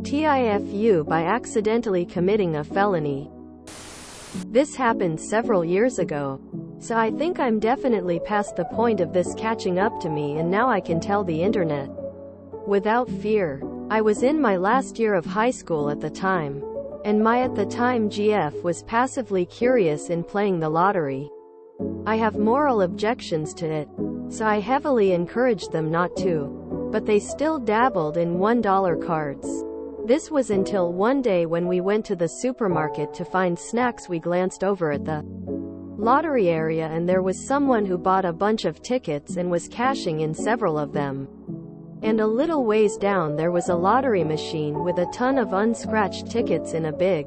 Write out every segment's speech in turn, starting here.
TIFU by accidentally committing a felony. This happened several years ago, so I think I'm definitely past the point of this catching up to me, and now I can tell the internet without fear. I was in my last year of high school at the time, and my at the time GF was passively curious in playing the lottery. I have moral objections to it, so I heavily encouraged them not to, but they still dabbled in $1 cards. This was until one day when we went to the supermarket to find snacks. We glanced over at the lottery area and there was someone who bought a bunch of tickets and was cashing in several of them. And a little ways down there was a lottery machine with a ton of unscratched tickets in a big,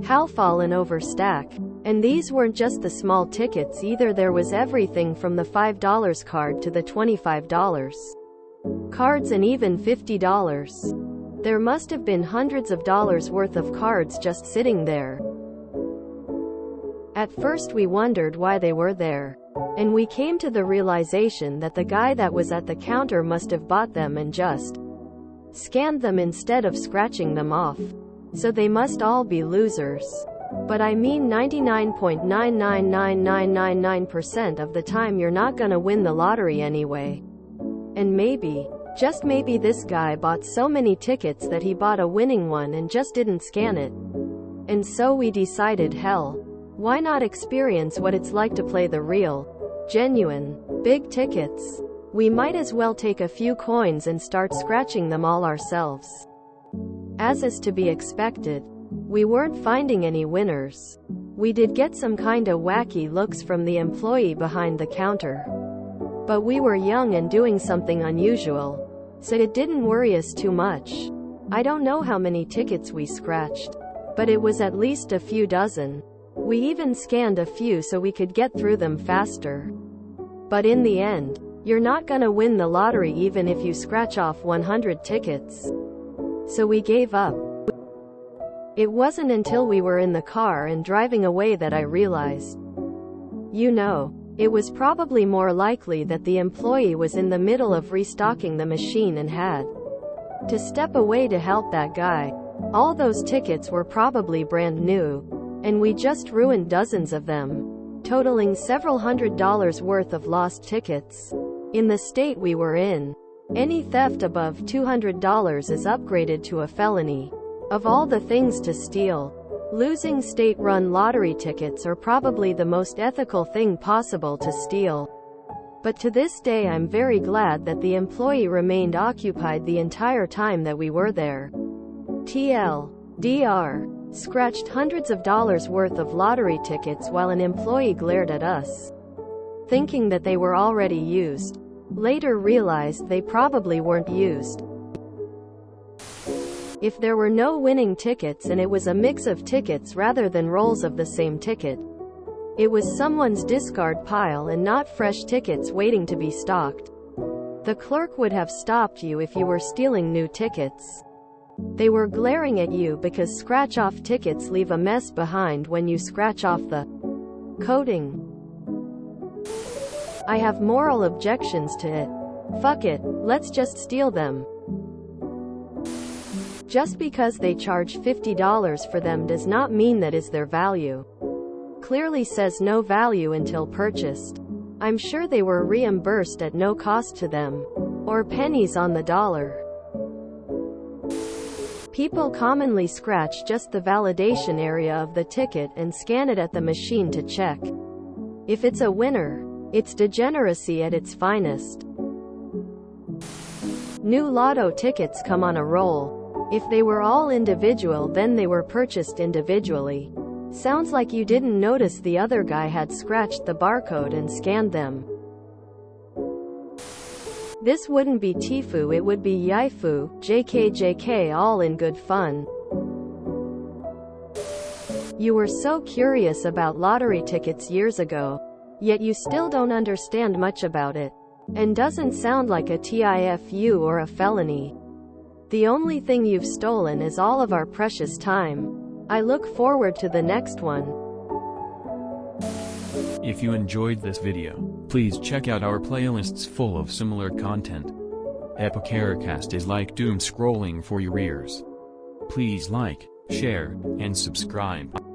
fallen over stack. And these weren't just the small tickets either, there was everything from the $5 card to the $25 cards and even $50. There must have been hundreds of dollars worth of cards just sitting there. At first we wondered why they were there, and we came to the realization that the guy that was at the counter must have bought them and just scanned them instead of scratching them off. So they must all be losers. But I mean 99.999999% of the time you're not gonna win the lottery anyway. And maybe, just maybe, this guy bought so many tickets that he bought a winning one and just didn't scan it. And so we decided, hell, why not experience what it's like to play the real, genuine, big tickets? We might as well take a few coins and start scratching them all ourselves. As is to be expected, we weren't finding any winners. We did get some kinda wacky looks from the employee behind the counter. But we were young and doing something unusual, so it didn't worry us too much. I don't know how many tickets we scratched, but it was at least a few dozen. We even scanned a few so we could get through them faster. But in the end, you're not gonna win the lottery even if you scratch off 100 tickets. So we gave up. It wasn't until we were in the car and driving away that I realized, it was probably more likely that the employee was in the middle of restocking the machine and had to step away to help that guy. All those tickets were probably brand new, and we just ruined dozens of them, totaling several $100s worth of lost tickets. In the state we were in, any theft above $200 is upgraded to a felony. Of all the things to steal, losing state-run lottery tickets are probably the most ethical thing possible to steal. But to this day I'm very glad that the employee remained occupied the entire time that we were there. TLDR. Scratched hundreds of dollars worth of lottery tickets while an employee glared at us, thinking that they were already used. Later realized they probably weren't used. If there were no winning tickets and it was a mix of tickets rather than rolls of the same ticket, it was someone's discard pile and not fresh tickets waiting to be stocked. The clerk would have stopped you if you were stealing new tickets. They were glaring at you because scratch-off tickets leave a mess behind when you scratch off the coating. I have moral objections to it. Fuck it, let's just steal them. Just because they charge $50 for them does not mean that is their value. Clearly says no value until purchased. I'm sure they were reimbursed at no cost to them, or pennies on the dollar. People commonly scratch just the validation area of the ticket and scan it at the machine to check if it's a winner. It's degeneracy at its finest. New lotto tickets come on a roll. If they were all individual, then they were purchased individually. Sounds like you didn't notice the other guy had scratched the barcode and scanned them. This wouldn't be TIFU, it would be YIFU, JKJK, all in good fun. You were so curious about lottery tickets years ago, yet you still don't understand much about it, and doesn't sound like a TIFU or a felony. The only thing you've stolen is all of our precious time. I look forward to the next one. If you enjoyed this video, please check out our playlists full of similar content. Epicaricast is like doom scrolling for your ears. Please like, share, and subscribe.